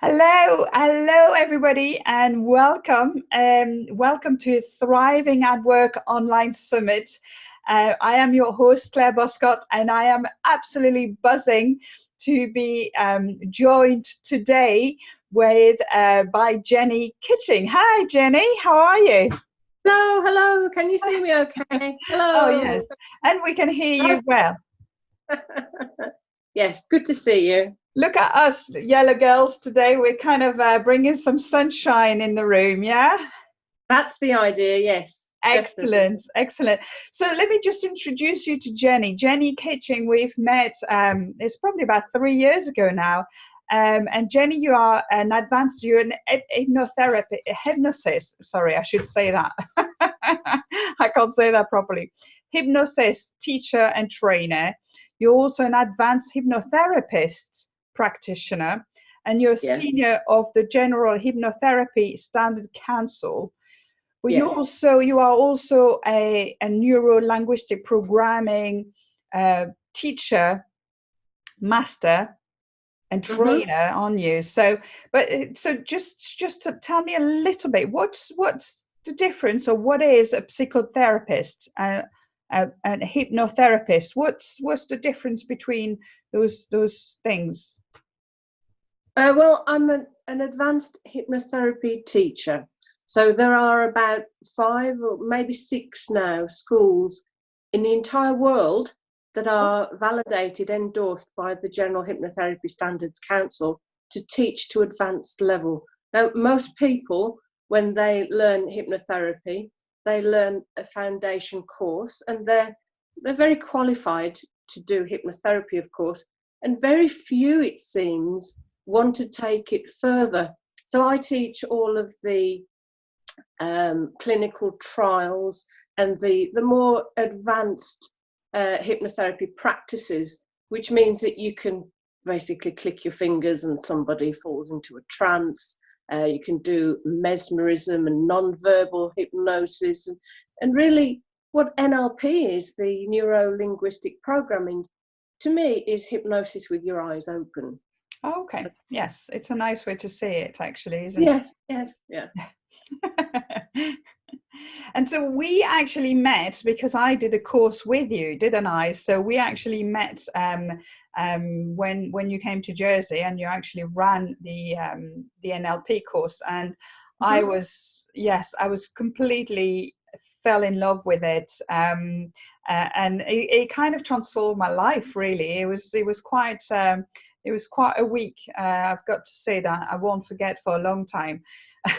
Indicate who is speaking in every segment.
Speaker 1: Hello, everybody, and welcome. Welcome to Thriving at Work Online Summit. I am your host, Claire Boscott, and I am absolutely buzzing to be joined today with by Jenny Kitching. Hi, Jenny. How are you?
Speaker 2: Hello, hello. Can you see me okay?
Speaker 1: Oh,
Speaker 2: Hello.
Speaker 1: yes, and we can hear you
Speaker 2: How's-
Speaker 1: well.
Speaker 2: Yes, good to see you.
Speaker 1: Look at us, yellow girls. Today we're kind of bringing some sunshine in the room. Yeah.
Speaker 2: That's the idea, yes, definitely.
Speaker 1: Excellent, excellent. So let me just introduce you to Jenny. Jenny Kitching, we've met, it's probably about 3 years ago now. And Jenny, you're an hypnotherapy, hypnosis, sorry, I should say that. I can't say that properly. Hypnosis teacher and trainer. You're also an advanced hypnotherapist practitioner, and you're
Speaker 2: Yes,
Speaker 1: senior of the General Hypnotherapy Standard Council. Well,
Speaker 2: yes.
Speaker 1: you are also a neuro linguistic programming teacher, master, and
Speaker 2: hmm
Speaker 1: trainer on you. So just to tell me a little bit, what's the difference, or what is a psychotherapist and a hypnotherapist? What's the difference between those things?
Speaker 2: Well, I'm an advanced hypnotherapy teacher. So there are about five or maybe six now schools in the entire world that are validated, endorsed by the General Hypnotherapy Standards Council to teach to advanced level. Now, most people, when they learn hypnotherapy, they learn a foundation course, and they're very qualified to do hypnotherapy, of course, and very few, it seems, want to take it further. So I teach all of the clinical trials and the more advanced hypnotherapy practices, which means that you can basically click your fingers and somebody falls into a trance. You can do mesmerism and non-verbal hypnosis. And really, what NLP is, the neuro-linguistic programming, to me, is hypnosis with your eyes open.
Speaker 1: Oh, okay. Yes, it's a nice way to say it, actually, isn't
Speaker 2: Yeah, yes, yeah.
Speaker 1: it? And so we actually met because I did a course with you, didn't I? So we actually met when you came to Jersey, and you actually ran the NLP course, and
Speaker 2: Mhm.
Speaker 1: I was completely fell in love with it. And it kind of transformed my life. Really, it was quite. It was quite a week. I've got to say that I won't forget for a long time.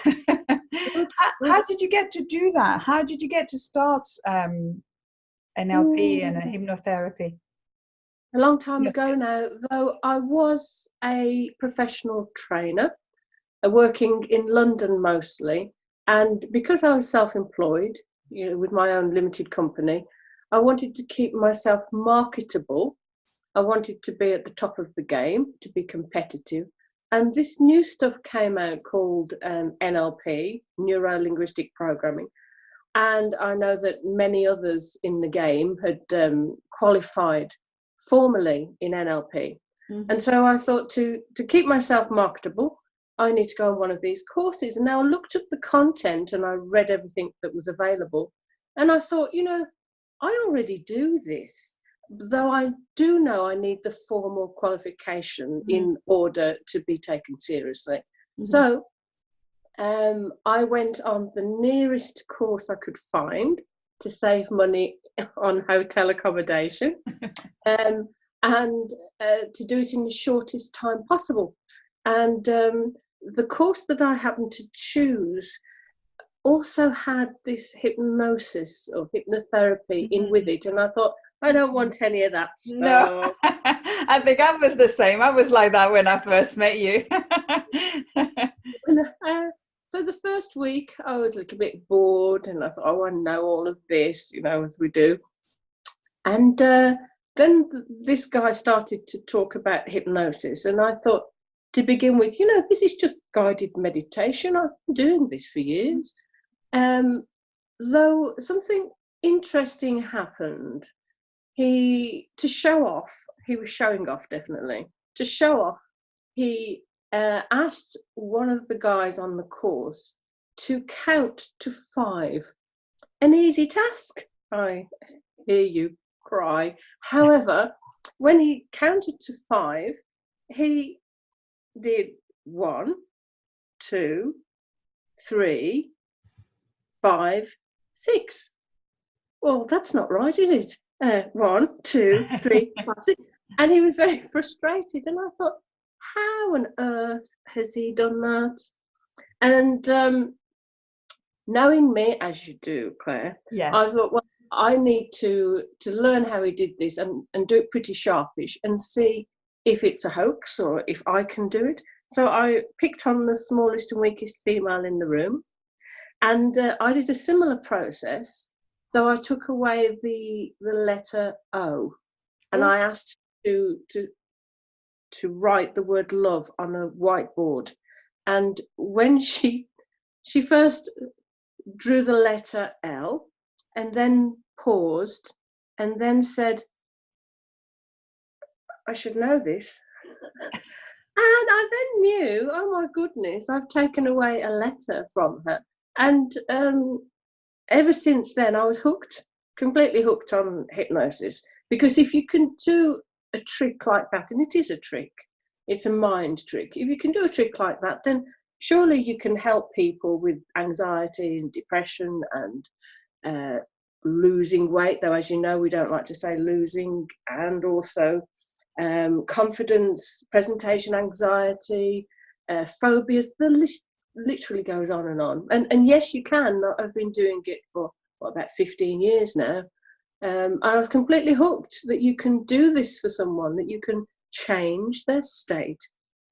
Speaker 2: Good,
Speaker 1: How
Speaker 2: good.
Speaker 1: did you get to do that? How did you get to start NLP and
Speaker 2: Mm,
Speaker 1: hypnotherapy?
Speaker 2: a long time ago
Speaker 1: Hypnotherapy.
Speaker 2: now, though I was a professional trainer, working in London mostly. And because I was self-employed, with my own limited company, I wanted to keep myself marketable. I wanted to be at the top of the game, to be competitive. And this new stuff came out called NLP, Neuro Linguistic Programming. And I know that many others in the game had qualified formally in NLP. And
Speaker 1: Hmm.
Speaker 2: so I thought to keep myself marketable, I need to go on one of these courses. And now I looked at the content and I read everything that was available. And I thought, I already do this, though I do know I need the formal qualification in order to be taken seriously.
Speaker 1: Hmm.
Speaker 2: So I went on the nearest course I could find to save money on hotel accommodation, um, and to do it in the shortest time possible. And the course that I happened to choose also had this hypnosis or hypnotherapy in with it. And I thought, I don't want any of that
Speaker 1: No,
Speaker 2: stuff.
Speaker 1: I think I was the same. I was like that when I first met you.
Speaker 2: So the first week I was a little bit bored and I thought, oh, I know all of this, as we do. And then this guy started to talk about hypnosis. And I thought, to begin with, this is just guided meditation. I've been doing this for years. Um, though something interesting happened. To show off, he was showing off definitely. To show off, he asked one of the guys on the course to count to 5. An easy task, I hear you cry. However, when he counted to 5, he did 1, 2, 3, 5, 6. Well, that's not right, is it? 1, 2, 3, 5, 6. And he was very frustrated. And I thought, how on earth has he done that? And knowing me as you do, Claire,
Speaker 1: Yes.
Speaker 2: I thought, well, I need to learn how he did this and do it pretty sharpish and see if it's a hoax or if I can do it. So I picked on the smallest and weakest female in the room, and I did a similar process. So I took away the letter O, and I asked to write the word love on a whiteboard. And when she first drew the letter L and then paused and then said, I should know this. And I then knew, oh my goodness, I've taken away a letter from her. And ever since then, I was hooked, completely hooked on hypnosis. Because if you can do a trick like that, and it is a trick, it's a mind trick. If you can do a trick like that, then surely you can help people with anxiety and depression and losing weight, though, as you know, we don't like to say losing, and also confidence, presentation anxiety, phobias. The list literally goes on and on. And yes, you can. I've been doing it for about 15 years now. And I was completely hooked that you can do this for someone, that you can change their state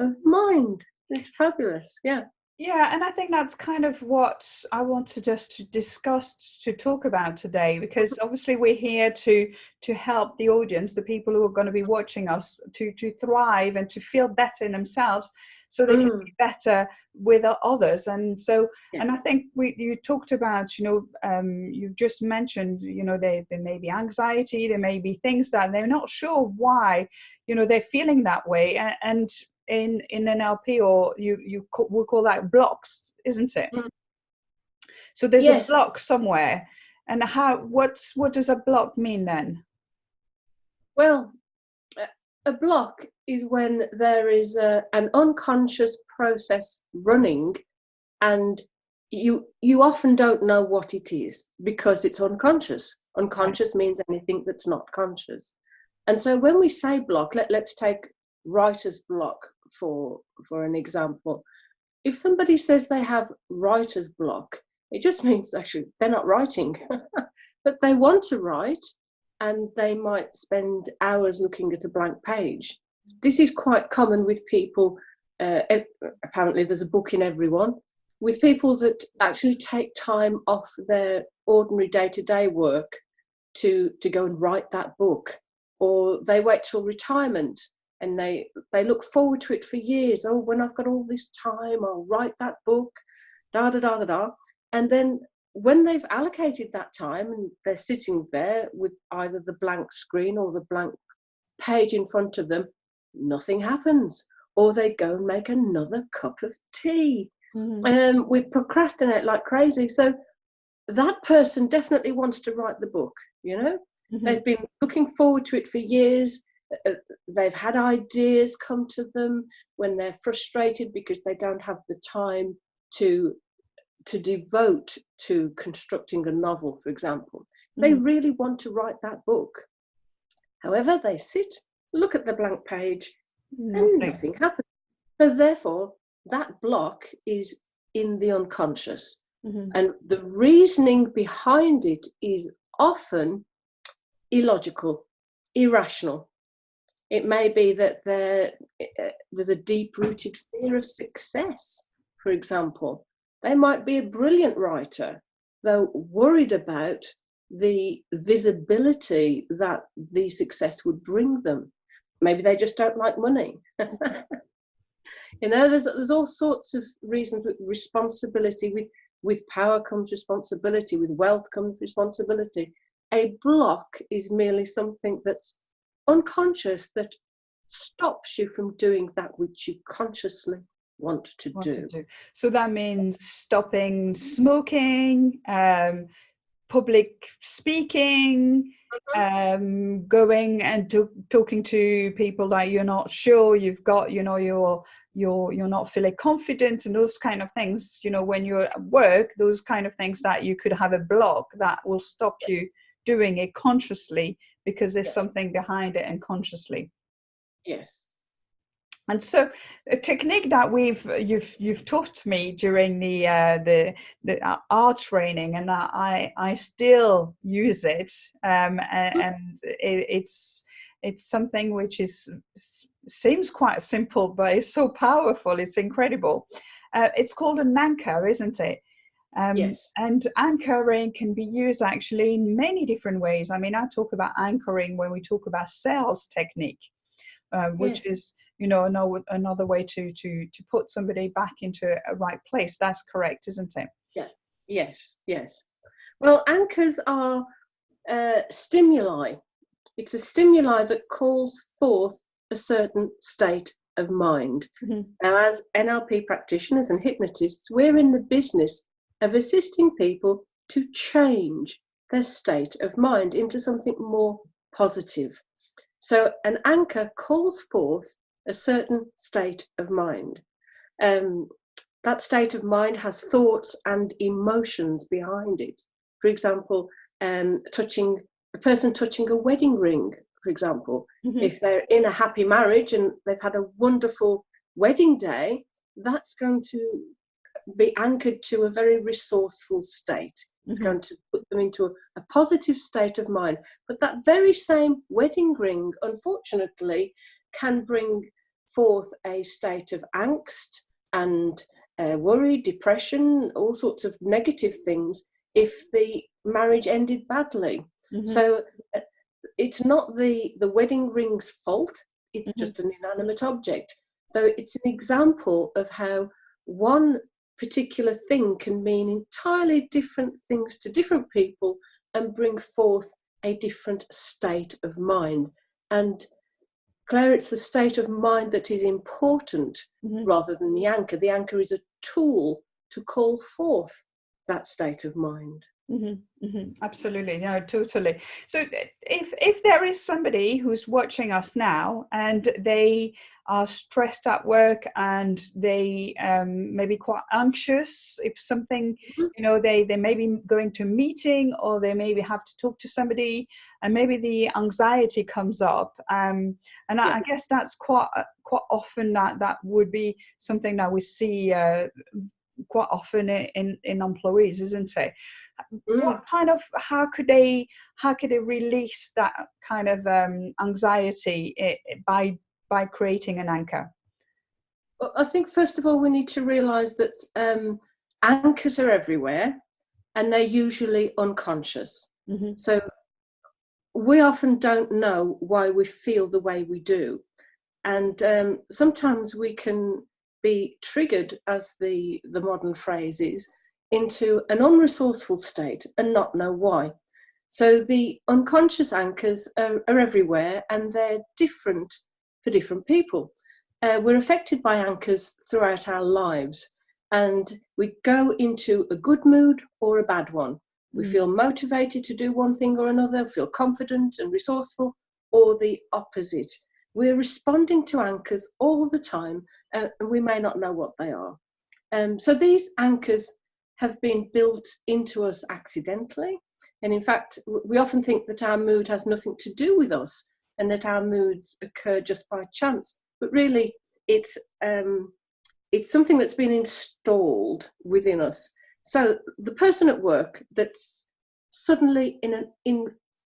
Speaker 2: of mind. It's fabulous. Yeah.
Speaker 1: Yeah, and I think that's kind of what I wanted us to discuss, to talk about today, because obviously we're here to help the audience, the people who are going to be watching us, to thrive and to feel better in themselves, so they can be better with others. And so, and I think you talked about, you've just mentioned, there may be anxiety, there may be things that they're not sure why, they're feeling that way, and in NLP, or we'll call that blocks, isn't it? So there's a block somewhere. And what does a block mean then?
Speaker 2: Well, a block is when there is an unconscious process running, and you often don't know what it is because it's unconscious. Unconscious means anything that's not conscious. And so when we say block, let's take writer's block for an example. If somebody says they have writer's block, it just means actually they're not writing, but they want to write, and they might spend hours looking at a blank page. This is quite common with people. Apparently there's a book in everyone. With people that actually take time off their ordinary day-to-day work to go and write that book, or they wait till retirement and they look forward to it for years. Oh, when I've got all this time, I'll write that book, da da da da da. And then when they've allocated that time and they're sitting there with either the blank screen or the blank page in front of them, nothing happens. Or they go and make another cup of tea. We procrastinate like crazy. So that person definitely wants to write the book, They've been looking forward to it for years. They've had ideas come to them when they're frustrated because they don't have the time to devote to constructing a novel, for example. They really want to write that book. However, they sit, look at the blank page, and nothing happens. So therefore, that block is in the unconscious. And the reasoning behind it is often illogical, irrational. It may be that there's a deep-rooted fear of success, for example. They might be a brilliant writer, though worried about the visibility that the success would bring them. Maybe they just don't like money. There's all sorts of reasons. With responsibility, with power comes responsibility, with wealth comes responsibility. A block is merely something that's unconscious, that stops you from doing that which you consciously want to
Speaker 1: What to
Speaker 2: do.
Speaker 1: do. So that means stopping smoking, public speaking, going and talking to people that you're not sure you've got, you're not feeling confident, and those kind of things. When you're at work, those kind of things that you could have a block that will stop you doing it consciously because there's
Speaker 2: Yes.
Speaker 1: something behind it, and consciously.
Speaker 2: Yes.
Speaker 1: And so, a technique that you've taught me during the art training, and I still use it, and it's something which seems quite simple, but it's so powerful. It's incredible. It's called an anchor, isn't it?
Speaker 2: Yes.
Speaker 1: And anchoring can be used actually in many different ways. I mean, I talk about anchoring when we talk about sales technique, which
Speaker 2: Yes.
Speaker 1: is another way to put somebody back into a right place. That's correct, isn't it?
Speaker 2: Yeah. Yes. Yes. Well, anchors are stimuli. It's a stimuli that calls forth a certain state of mind.
Speaker 1: Mm-hmm.
Speaker 2: Now, as NLP practitioners and hypnotists, we're in the business of assisting people to change their state of mind into something more positive. So an anchor calls forth a certain state of mind. That state of mind has thoughts and emotions behind it. For example, a person touching a wedding ring, for example.
Speaker 1: Mm-hmm.
Speaker 2: If they're in a happy marriage and they've had a wonderful wedding day, that's going to be anchored to a very resourceful state. It's
Speaker 1: Mm-hmm.
Speaker 2: going to put them into a positive state of mind. But that very same wedding ring, unfortunately, can bring forth a state of angst and worry, depression, all sorts of negative things if the marriage ended badly.
Speaker 1: Mm-hmm.
Speaker 2: So it's not the wedding ring's fault. It's
Speaker 1: Mm-hmm.
Speaker 2: just an inanimate object. So it's an example of how one particular thing can mean entirely different things to different people and bring forth a different state of mind. And Claire, it's the state of mind that is important,
Speaker 1: Mm-hmm.
Speaker 2: rather than the anchor. The anchor is a tool to call forth that state of mind.
Speaker 1: Mm-hmm. Mm-hmm. Absolutely, no, totally. So if there is somebody who's watching us now and they are stressed at work and they maybe quite anxious, if something, they may be going to a meeting, or they maybe have to talk to somebody, and maybe the anxiety comes up, and I guess that's quite often that would be something that we see quite often in employees, isn't it? What kind of how could they release that kind of anxiety by creating an anchor?
Speaker 2: Well, I think first of all we need to realise that anchors are everywhere, and they're usually unconscious.
Speaker 1: Mm-hmm.
Speaker 2: So we often don't know why we feel the way we do, and sometimes we can be triggered, as the modern phrase is, into an unresourceful state and not know why. So the unconscious anchors are everywhere, and they're different for different people. We're affected by anchors throughout our lives, and we go into a good mood or a bad one. We feel motivated to do one thing or another, feel confident and resourceful, or the opposite. We're responding to anchors all the time, and we may not know what they are. So these anchors have been built into us accidentally. And in fact, we often think that our mood has nothing to do with us and that our moods occur just by chance. But really, it's something that's been installed within us. So the person at work that's suddenly in an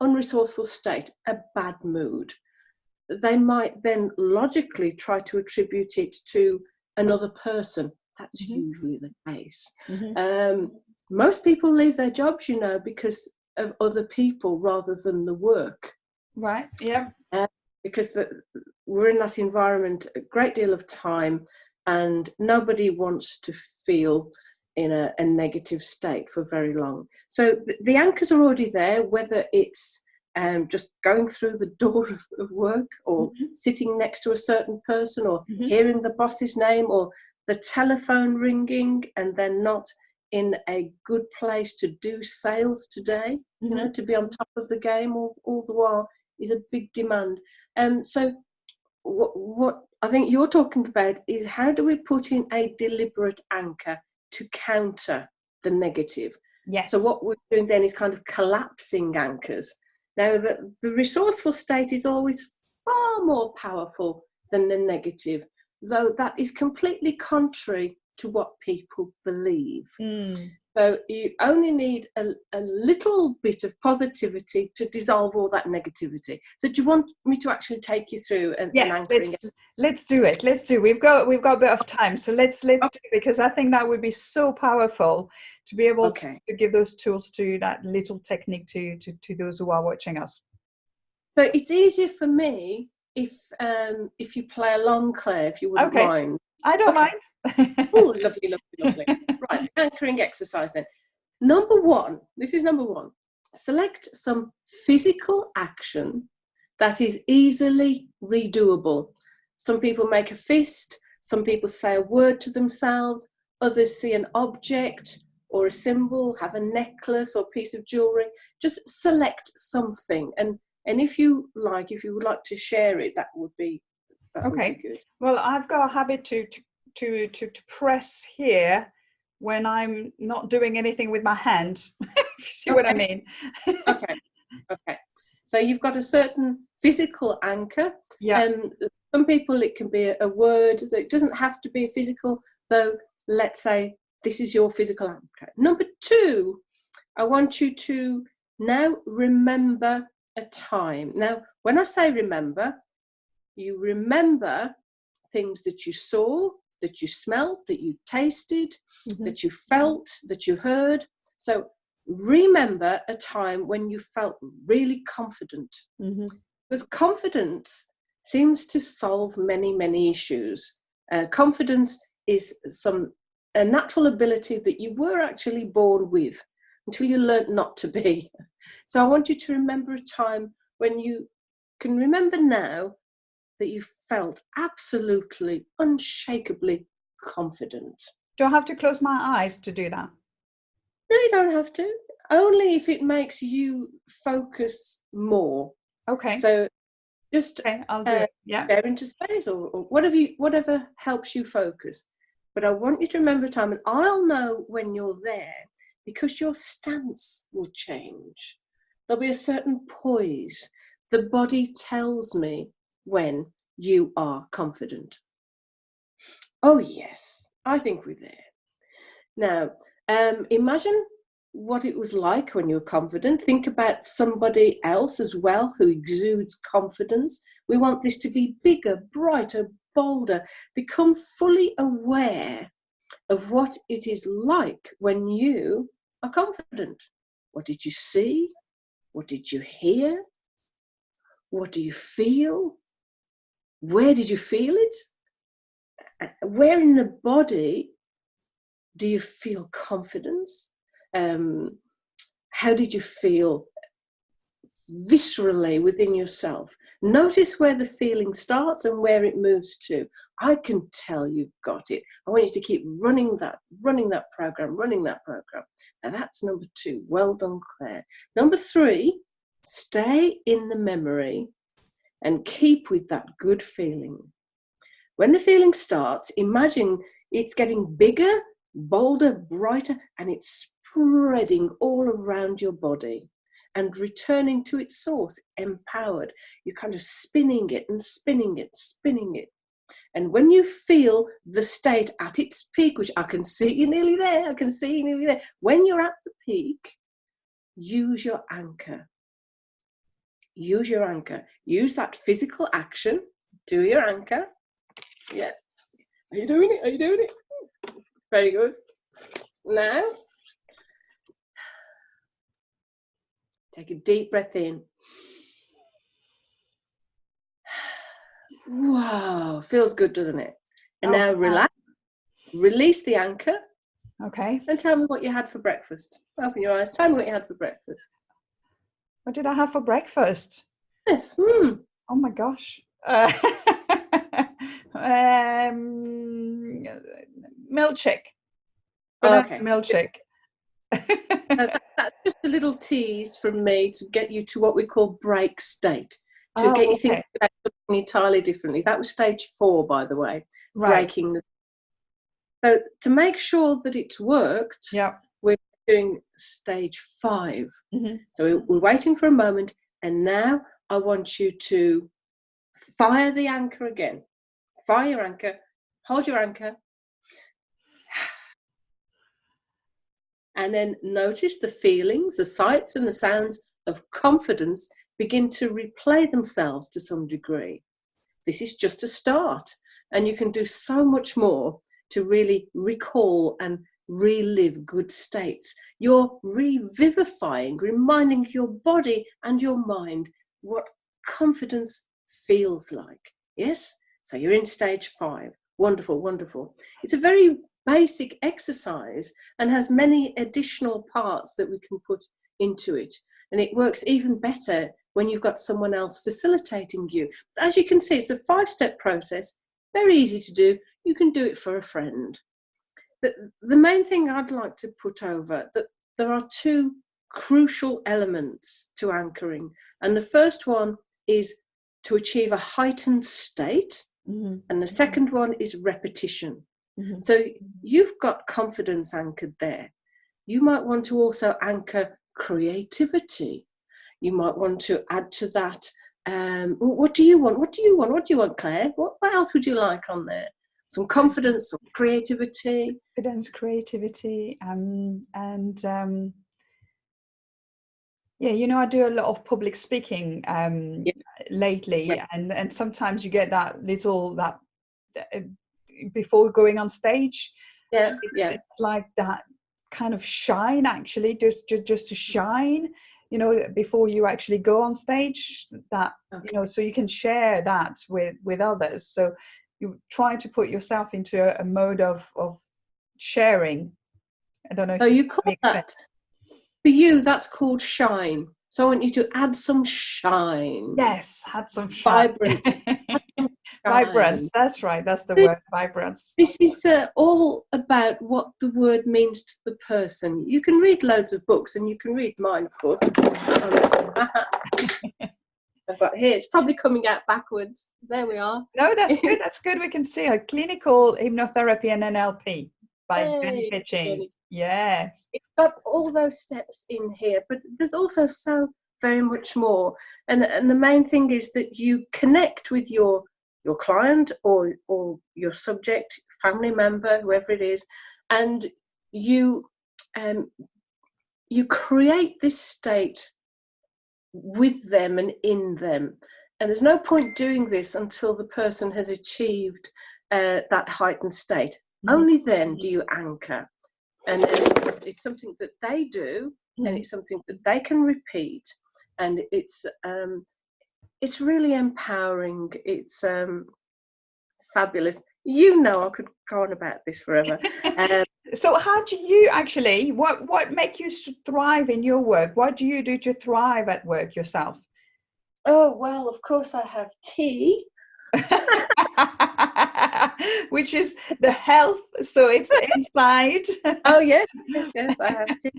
Speaker 2: unresourceful state, a bad mood, they might then logically try to attribute it to another person. That's usually the case. Most people leave their jobs, because of other people rather than the work.
Speaker 1: Right, yeah.
Speaker 2: Because we're in that environment a great deal of time, and nobody wants to feel in a negative state for very long. So the anchors are already there, whether it's just going through the door of work, or sitting next to a certain person, or hearing the boss's name, or the telephone ringing and they're not in a good place to do sales today. You know, to be on top of the game all the while is a big demand. So what I think you're talking about is, how do we put in a deliberate anchor to counter the negative?
Speaker 1: Yes.
Speaker 2: So what we're doing then is kind of collapsing anchors. Now, the resourceful state is always far more powerful than the negative, though that is completely contrary to what people believe. So you only need a little bit of positivity to dissolve all that negativity. So do you want me to actually take you through an anchoring?
Speaker 1: Let's do it. Let's do. We've got a bit of time, so let's do it, because I think that would be so powerful to be able to give those tools, to that little technique to those who are watching us.
Speaker 2: So it's easier for me if you play along, Claire, if you wouldn't mind.
Speaker 1: I don't mind.
Speaker 2: Oh, lovely, lovely, lovely. Right, anchoring exercise then. Number one, select some physical action that is easily redoable. Some people make a fist, some people say a word to themselves, others see an object or a symbol, have a necklace or piece of jewelry. Just select something, and if you would like to share it, that would be good.
Speaker 1: Well, I've got a habit to press here when I'm not doing anything with my hand. If you see what I mean.
Speaker 2: Okay. So you've got a certain physical anchor.
Speaker 1: Yeah.
Speaker 2: Some people, it can be a word. So it doesn't have to be physical, though. Let's say this is your physical anchor. Number two, I want you to now remember a time. Now, when I say remember, you remember things that you saw, that you smelled, that you tasted, that you felt, that you heard. So remember a time when you felt really confident. Because confidence seems to solve many, many issues. Confidence is a natural ability that you were actually born with until you learnt not to be. So I want you to remember a time when you can remember now that you felt absolutely, unshakably confident.
Speaker 1: Do I have to close my eyes to do that?
Speaker 2: No, you don't have to. Only if it makes you focus more.
Speaker 1: Okay.
Speaker 2: So just
Speaker 1: I'll do it. Yeah.
Speaker 2: Stare into space or whatever helps you focus. But I want you to remember a time, and I'll know when you're there because your stance will change. There'll be a certain poise. The body tells me when you are confident. Oh yes, I think we're there. Now, imagine what it was like when you were confident. Think about somebody else as well who exudes confidence. We want this to be bigger, brighter, bolder. Become fully aware of what it is like when you are confident. What did you see? What did you hear? What do you feel? Where did you feel it? Where in the body do you feel confidence? How did you feel viscerally within yourself? Notice where the feeling starts and where it moves to. I can tell you've got it. I want you to keep running that program. Now that's number two. Well done, Claire. Number three, stay in the memory and keep with that good feeling. When the feeling starts, imagine it's getting bigger, bolder, brighter, and it's spreading all around your body and returning to its source, empowered. You're kind of spinning it and spinning it, spinning it. And when you feel the state at its peak, which I can see you nearly there, when you're at the peak, use your anchor. Use your anchor. Use that physical action. Do your anchor. Yeah. Are you doing it? Very good. Now, take a deep breath in. Wow, feels good, doesn't it? And now relax. Release the anchor.
Speaker 1: Okay.
Speaker 2: And tell me what you had for breakfast. Open your eyes. Tell me what you had for breakfast.
Speaker 1: What did I have for breakfast?
Speaker 2: Yes.
Speaker 1: Oh my gosh. milkshake. Banana
Speaker 2: Okay.
Speaker 1: milkshake.
Speaker 2: That's just a little tease from me to get you to what we call break state, to
Speaker 1: Oh,
Speaker 2: get you
Speaker 1: okay.
Speaker 2: thinking about something entirely differently. That was stage 4, by the way,
Speaker 1: Right.
Speaker 2: breaking the. So to make sure that it's worked,
Speaker 1: Yeah.
Speaker 2: we're doing stage 5.
Speaker 1: Mm-hmm.
Speaker 2: So we're waiting for a moment, and now I want you to fire the anchor again. Fire your anchor, hold your anchor, and then notice the feelings, the sights and the sounds of confidence begin to replay themselves to some degree. This is just a start, and you can do so much more to really recall and relive good states. You're revivifying, reminding your body and your mind what confidence feels like. Yes? So you're in stage 5. Wonderful, wonderful. It's a very basic exercise and has many additional parts that we can put into it. And it works even better when you've got someone else facilitating you. As you can see, it's a 5-step process, very easy to do. You can do it for a friend. The main thing I'd like to put over, that there are 2 crucial elements to anchoring. And the first one is to achieve a heightened state. Mm-hmm. And the second one is repetition. Mm-hmm. So you've got confidence anchored there. You might want to also anchor creativity. You might want to add to that, what do you want? What do you want? What do you want, Claire? What else would you like on there? Some confidence, some creativity.
Speaker 1: Confidence, creativity, yeah, you know, I do a lot of public speaking lately, and sometimes you get that before going on stage. It's like that kind of shine, actually, just to shine, you know, before you actually go on stage, that you know, so you can share that with others. So you try to put yourself into a mode of sharing. I don't know if
Speaker 2: so you call that, for you, that's called shine. So I want you to add some shine.
Speaker 1: Yes, add some shine.
Speaker 2: Vibrance.
Speaker 1: Vibrance, that's right, that's the word, vibrance.
Speaker 2: This is all about what the word means to the person. You can read loads of books, and you can read mine, of course. I've got here, it's probably coming out backwards. There we are.
Speaker 1: No, that's good. We can see a clinical hypnotherapy and NLP by Jenny Kitching. Yes.
Speaker 2: It's got all those steps in here, but there's also so very much more. And the main thing is that you connect with your client or your subject, family member, whoever it is, and you create this state with them and in them. And there's no point doing this until the person has achieved that heightened state. Mm-hmm. Only then do you anchor. And then it's something that they do, and it's something that they can repeat. And it's really empowering. It's fabulous. You know, I could go on about this forever.
Speaker 1: So how do you actually, what make you thrive in your work? What do you do to thrive at work yourself?
Speaker 2: Oh, well, of course I have tea.
Speaker 1: Which is the health, so it's inside.
Speaker 2: Oh, yes, I have tea.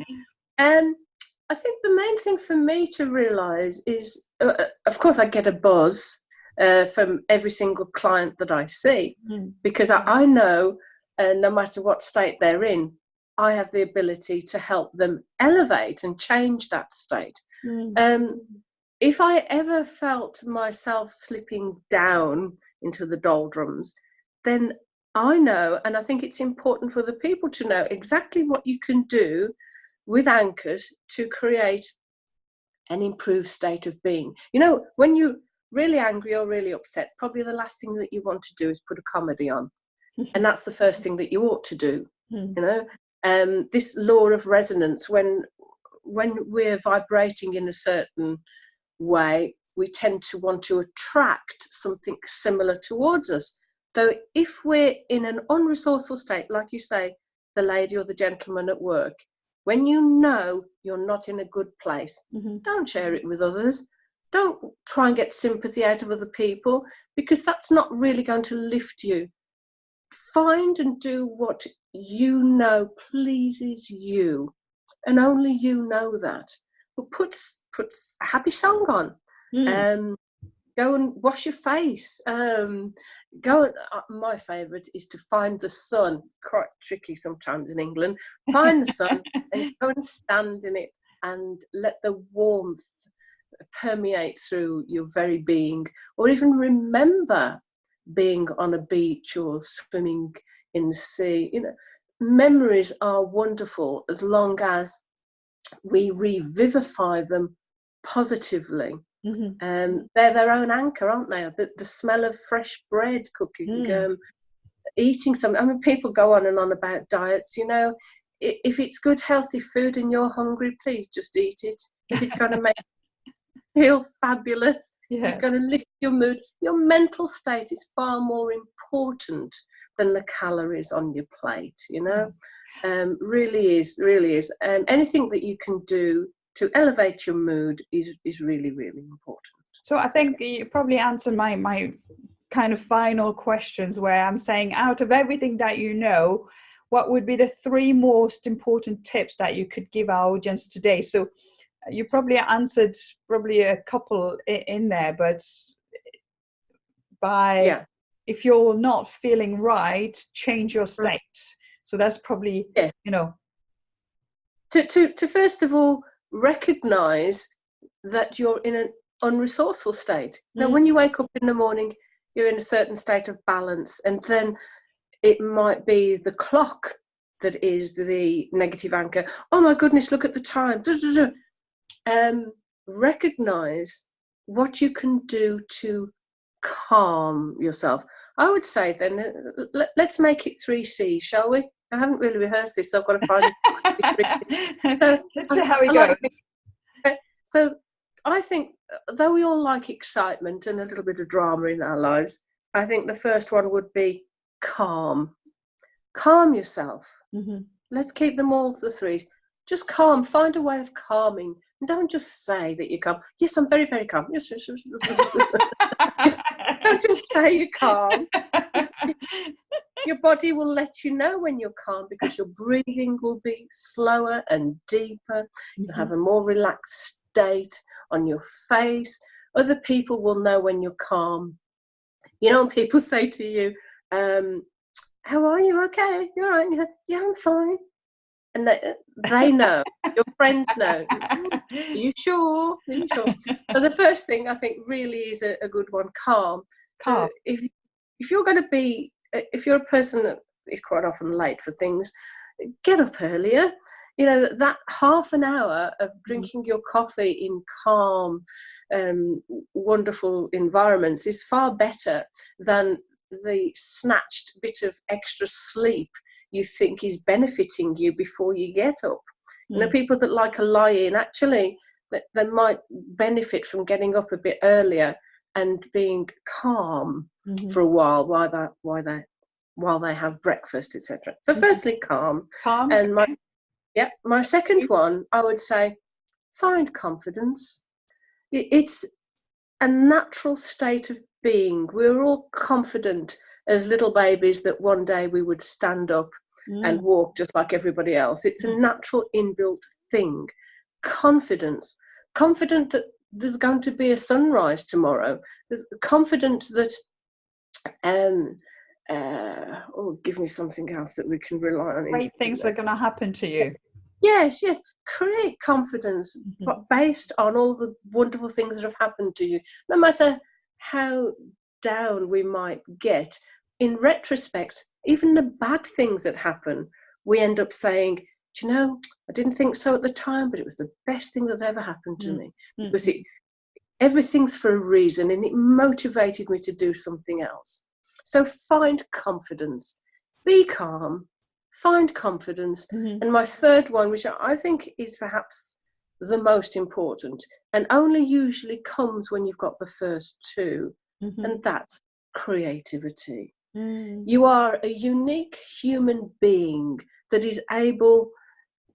Speaker 2: I think the main thing for me to realise is, of course, I get a buzz from every single client that I see, because I know no matter what state they're in, I have the ability to help them elevate and change that state. If I ever felt myself slipping down into the doldrums, then I know, and I think it's important for the people to know exactly what you can do with anchors to create an improved state of being. You know, when you're really angry or really upset, probably the last thing that you want to do is put a comedy on. And that's the first thing that you ought to do. You know, this law of resonance, when we're vibrating in a certain way, we tend to want to attract something similar towards us. Though if we're in an unresourceful state, like you say, the lady or the gentleman at work, when you know you're not in a good place, don't share it with others. Don't try and get sympathy out of other people, because that's not really going to lift you. find and do what you know pleases you, and only you know that. But put a happy song on. Go and wash your face. Go and, my favourite is to find the sun. Quite tricky sometimes in England. Find the sun and go and stand in it and let the warmth permeate through your very being, or even remember being on a beach or swimming in the sea. You know, memories are wonderful as long as we revivify them positively. They're their own anchor, aren't they? The smell of fresh bread cooking, eating something. I mean, people go on and on about diets. You know, if it's good, healthy food and you're hungry, please just eat it. If it's going to make you feel fabulous, if it's going to lift your mood, your mental state is far more important than the calories on your plate. You know, really is. Anything that you can do to elevate your mood is really, really important.
Speaker 1: So I think you probably answered my kind of final questions, where I'm saying, out of everything that you know, what would be the 3 most important tips that you could give our audience today? So you probably answered a couple in there, but if you're not feeling right, change your state. So that's probably, you know.
Speaker 2: To first of all, recognize that you're in an unresourceful state. Now, when you wake up in the morning, you're in a certain state of balance, and then it might be the clock that is the negative anchor. Oh my goodness, look at the time. Recognize what you can do to calm yourself. I would say then, let's make it 3 C's, shall we? I haven't really rehearsed this, so I've got to find
Speaker 1: it. Let's see how it goes.
Speaker 2: So I think, though we all like excitement and a little bit of drama in our lives, I think the first one would be calm. Calm yourself. Let's keep them all the 3s. Just calm. Find a way of calming. And don't just say that you're calm. Yes, I'm very, very calm. Yes. Don't just say you're calm. Your body will let you know when you're calm, because your breathing will be slower and deeper. You'll have a more relaxed state on your face. Other people will know when you're calm. You know, when people say to you, how are you? Okay, you're all right. Yeah, I'm fine. And they know, your friends know. Are you sure? Are you sure? So the first thing I think really is a good one, calm. So if you're going to be, if you're a person that is quite often late for things, get up earlier. You know, that half an hour of drinking your coffee in calm, wonderful environments is far better than the snatched bit of extra sleep you think is benefiting you before you get up. You know, people that like a lie-in, actually, they might benefit from getting up a bit earlier and being calm for a while while they have breakfast, etc. So firstly, calm. And my second one, I would say, find confidence. It's a natural state of being. We're all confident as little babies that one day we would stand up and walk just like everybody else. It's a natural inbuilt thing. Confident that there's going to be a sunrise tomorrow. There's confident that give me something else that we can rely on.
Speaker 1: Great things are going to happen to you.
Speaker 2: Yes. Create confidence, but based on all the wonderful things that have happened to you. No matter how down we might get, in retrospect, even the bad things that happen, we end up saying, do you know, I didn't think so at the time, but it was the best thing that ever happened to me. Because everything's for a reason, and it motivated me to do something else. So find confidence, be calm, find confidence. And my third one, which I think is perhaps the most important, and only usually comes when you've got the first 2, and that's creativity. You are a unique human being that is able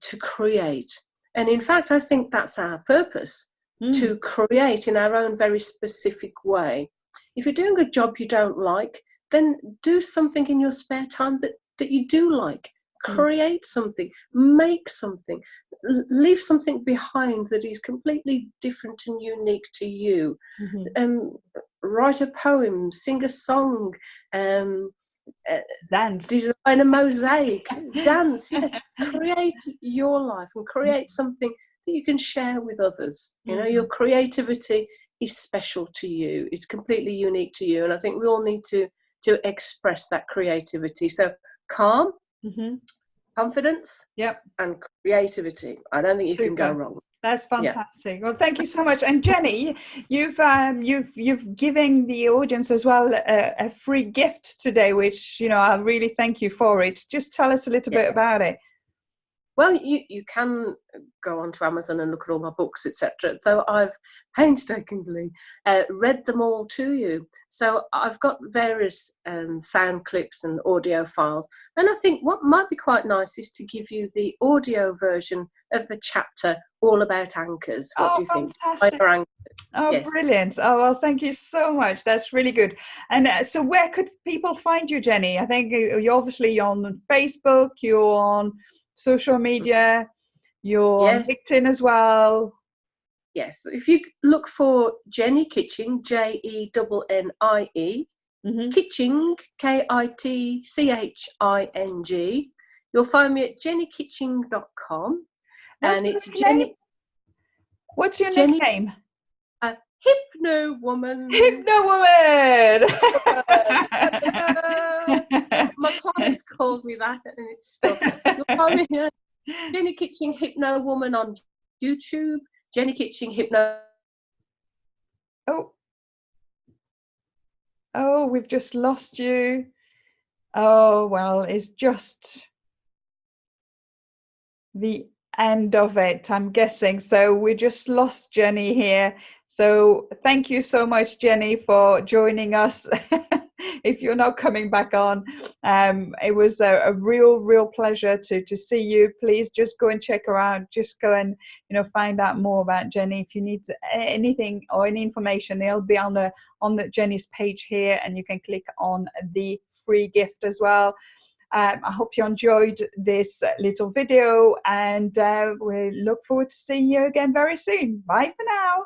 Speaker 2: to create. And in fact, I think that's our purpose, to create in our own very specific way. If you're doing a job you don't like, then do something in your spare time that you do like. Create something, make something, leave something behind that is completely different and unique to you. Write a poem, sing a song,
Speaker 1: dance,
Speaker 2: design a mosaic, dance. Yes, create your life and create something that you can share with others. You know, your creativity is special to you. It's completely unique to you, and I think we all need to express that creativity. So calm, confidence, and creativity. I don't think you can go wrong.
Speaker 1: That's fantastic. Well, thank you so much. And Jenny, you've given the audience as well a free gift today, which, you know, I really thank you for it. Just tell us a little bit about it.
Speaker 2: Well, you can go onto Amazon and look at all my books, etc. Though I've painstakingly read them all to you. So I've got various sound clips and audio files. And I think what might be quite nice is to give you the audio version of the chapter all about anchors. What do you think?
Speaker 1: Fantastic. Oh, yes. Brilliant. Oh, well, thank you so much. That's really good. And so where could people find you, Jenny? I think you're obviously on Facebook, you're on social media, you're on LinkedIn as well.
Speaker 2: Yes, if you look for Jenny Kitching, Jennie, Kitching, Kitching, you'll find me at jennykitching.com. And it's Jenny.
Speaker 1: What's your nickname?
Speaker 2: Hypno Woman.
Speaker 1: Hypno Woman.
Speaker 2: My clients called me that, and it's stuff. You'll find me here, Jenny Kitching Hypno Woman on YouTube. Jenny Kitching Hypno.
Speaker 1: Oh, we've just lost you. Oh, well, it's just the end of it, I'm guessing. So we just lost Jenny here. So thank you so much, Jenny, for joining us. If you're not coming back on, it was a real pleasure to see you. Please just go and check her out. Just go and, you know, find out more about Jenny. If you need anything or any information, it'll be on the Jenny's page here, and you can click on the free gift as well. I hope you enjoyed this little video, and we look forward to seeing you again very soon. Bye for now.